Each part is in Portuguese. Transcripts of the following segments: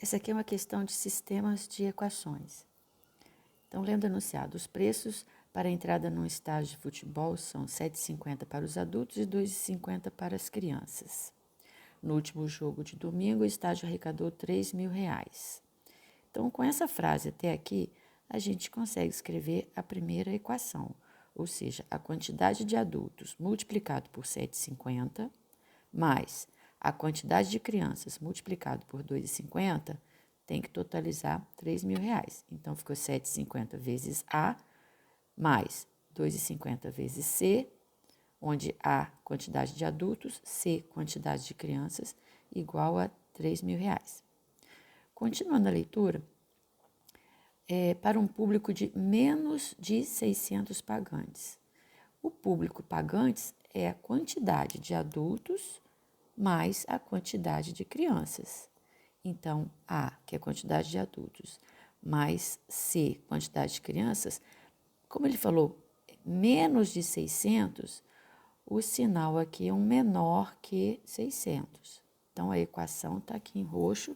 Essa aqui é uma questão de sistemas de equações. Então, lendo o enunciado, os preços para a entrada num estádio de futebol são R$ 7,50 para os adultos e R$ 2,50 para as crianças. No último jogo de domingo, o estádio arrecadou R$ 3.000. Então, com essa frase até aqui, a gente consegue escrever a primeira equação, ou seja, a quantidade de adultos multiplicado por 7,50 mais a quantidade de crianças multiplicado por 2,50 tem que totalizar R$ 3.000. Então, ficou 7,50 vezes A mais 2,50 vezes C, onde A, quantidade de adultos, C, quantidade de crianças, igual a R$ 3.000. Continuando a leitura, para um público de menos de 600 pagantes. O público pagantes é a quantidade de adultos mais a quantidade de crianças. Então, A, que é a quantidade de adultos, mais C, quantidade de crianças, como ele falou, menos de 600, o sinal aqui é um menor que 600. Então, a equação está aqui em roxo,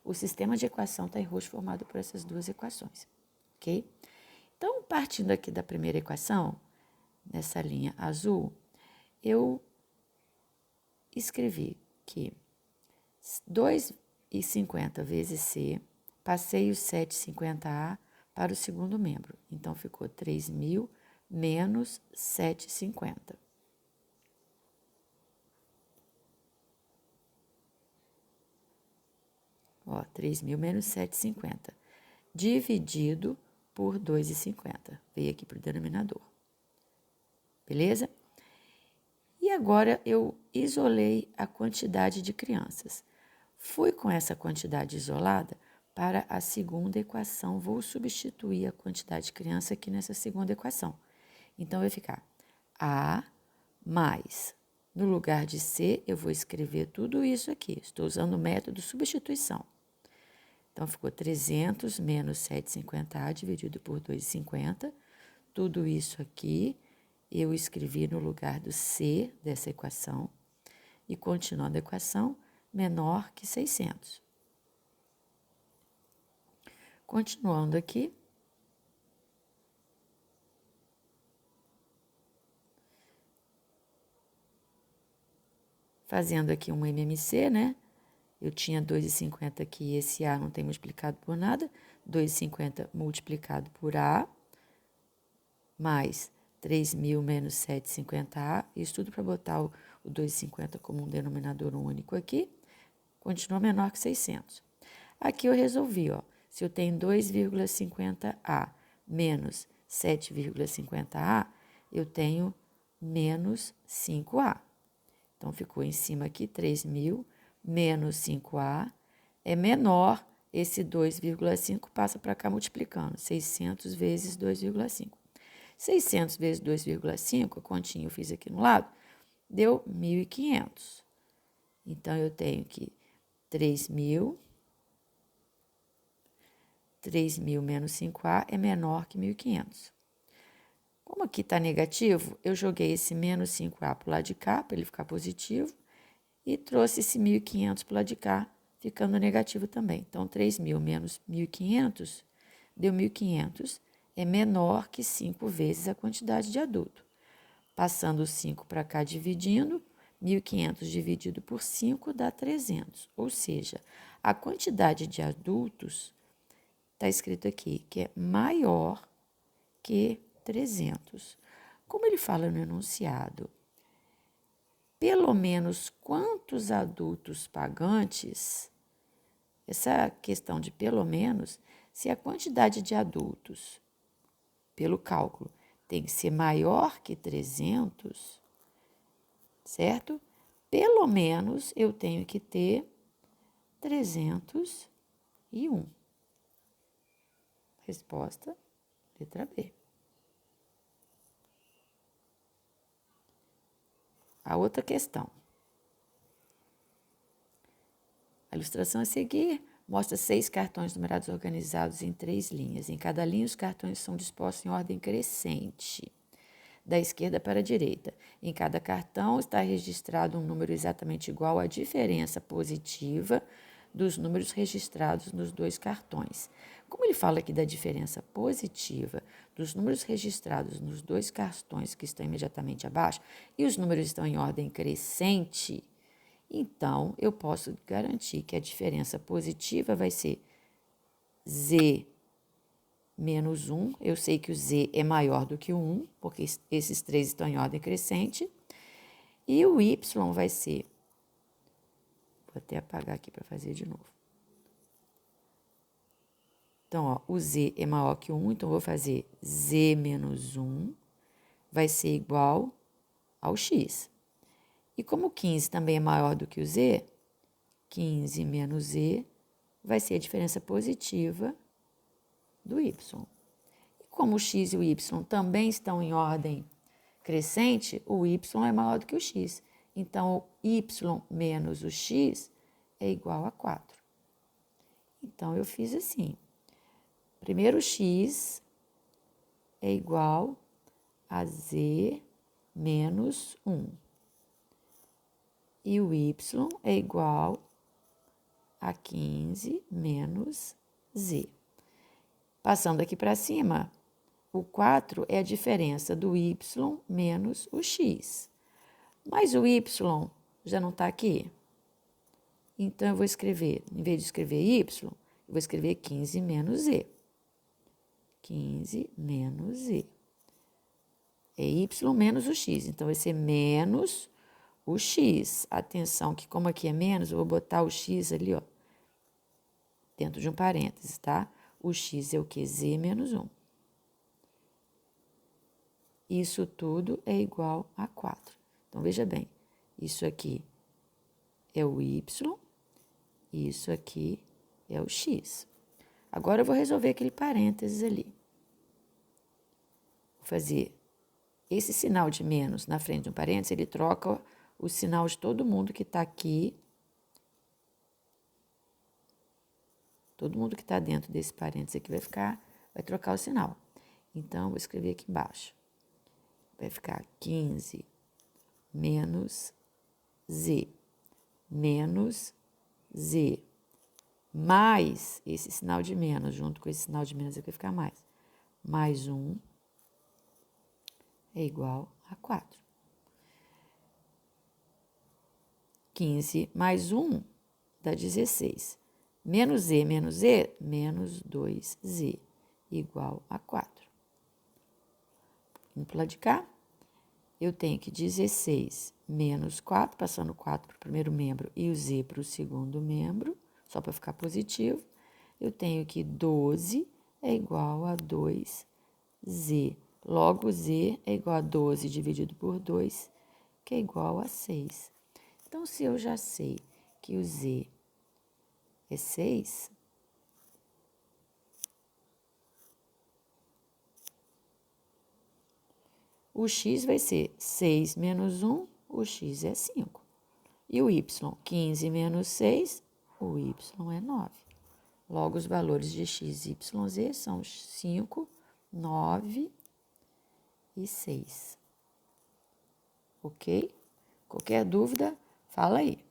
o sistema de equação está em roxo formado por essas duas equações, ok? Então, partindo aqui da primeira equação, nessa linha azul, eu escrevi que 2,50 vezes C, passei o 7,50A para o segundo membro. Então, ficou 3.000 menos 7,50. Ó, 3.000 menos 7,50. Dividido por 2,50. Veio aqui para o denominador. Beleza? E agora eu isolei a quantidade de crianças. Fui com essa quantidade isolada para a segunda equação. Vou substituir a quantidade de criança aqui nessa segunda equação. Então, vai ficar A mais, no lugar de C, eu vou escrever tudo isso aqui. Estou usando o método substituição. Então, ficou 300 menos 7,50A dividido por 2,50. Tudo isso aqui eu escrevi no lugar do C dessa equação. E continuando a equação, menor que 600. Continuando aqui. Fazendo aqui um MMC, né? Eu tinha 2,50 aqui, esse A não tem multiplicado por nada. 2,50 multiplicado por A, mais 3.000 menos 7,50A. Isso tudo para botar o 2,50 como um denominador único aqui. Continua menor que 600. Aqui eu resolvi, ó. Se eu tenho 2,50A menos 7,50A, eu tenho menos 5A. Então, ficou em cima aqui 3.000 menos 5A é menor, esse 2,5 passa para cá multiplicando, 600 vezes 2,5. 600 vezes 2,5, a continha eu fiz aqui no lado, deu 1.500. Então, eu tenho que 3.000 menos 5A é menor que 1.500. Como aqui está negativo, eu joguei esse menos 5A para o lado de cá, para ele ficar positivo, e trouxe esse 1.500 para o lado de cá, ficando negativo também. Então, 3.000 menos 1.500 deu 1.500, é menor que 5 vezes a quantidade de adulto. Passando o 5 para cá dividindo, 1.500 dividido por 5 dá 300. Ou seja, a quantidade de adultos está escrito aqui que é maior que 300. Como ele fala no enunciado, pelo menos quantos adultos pagantes, essa questão de pelo menos, se a quantidade de adultos, pelo cálculo, tem que ser maior que 300, certo? Pelo menos eu tenho que ter 301. Resposta, letra B. A outra questão. A ilustração a seguir mostra 6 cartões numerados organizados em 3 linhas. Em cada linha, os cartões são dispostos em ordem crescente, da esquerda para a direita. Em cada cartão está registrado um número exatamente igual à diferença positiva dos números registrados nos 2 cartões. Como ele fala aqui da diferença positiva dos números registrados nos 2 cartões que estão imediatamente abaixo e os números estão em ordem crescente, então eu posso garantir que a diferença positiva vai ser Z menos 1. Eu sei que o Z é maior do que o 1, porque esses 3 estão em ordem crescente. E o Y vai ser... Vou até apagar aqui para fazer de novo. Então, ó, o Z é maior que o 1, então vou fazer Z menos 1 vai ser igual ao X. E como o 15 também é maior do que o Z, 15 menos Z vai ser a diferença positiva do Y. E como o X e o Y também estão em ordem crescente, o Y é maior do que o X. Então, o Y menos o X é igual a 4. Então, eu fiz assim. Primeiro, X é igual a Z menos 1. E o Y é igual a 15 menos Z. Passando aqui para cima, o 4 é a diferença do Y menos o X. Mas o Y já não está aqui. Então, eu vou escrever, em vez de escrever Y, eu vou escrever 15 menos Z. 15 menos Z. É Y menos o X. Então, vai ser menos o X. Atenção que como aqui é menos, eu vou botar o X ali, ó, dentro de um parênteses, tá? O X é o quê? Z menos 1. Isso tudo é igual a 4. Então, veja bem, isso aqui é o Y, isso aqui é o X. Agora, eu vou resolver aquele parênteses ali. Vou fazer esse sinal de menos na frente de um parênteses, ele troca o sinal de todo mundo que está aqui. Todo mundo que está dentro desse parênteses aqui vai trocar o sinal. Então, vou escrever aqui embaixo. Vai ficar 15 menos Z, menos Z, mais esse sinal de menos, junto com esse sinal de menos aqui vai ficar mais 1 é igual a 4. 15 mais 1 dá 16. Menos Z, menos 2Z, igual a 4. Indo para o lado de cá, eu tenho que 16 menos 4, passando o 4 para o primeiro membro e o Z para o segundo membro, só para ficar positivo. Eu tenho que 12 é igual a 2Z. Logo, Z é igual a 12 dividido por 2, que é igual a 6. Então, se eu já sei que o Z é 6, o X vai ser 6 menos 1, o X é 5. E o Y, 15 menos 6, o Y é 9. Logo, os valores de X, Y, Z são 5, 9 e 6. Ok? Qualquer dúvida, fala aí.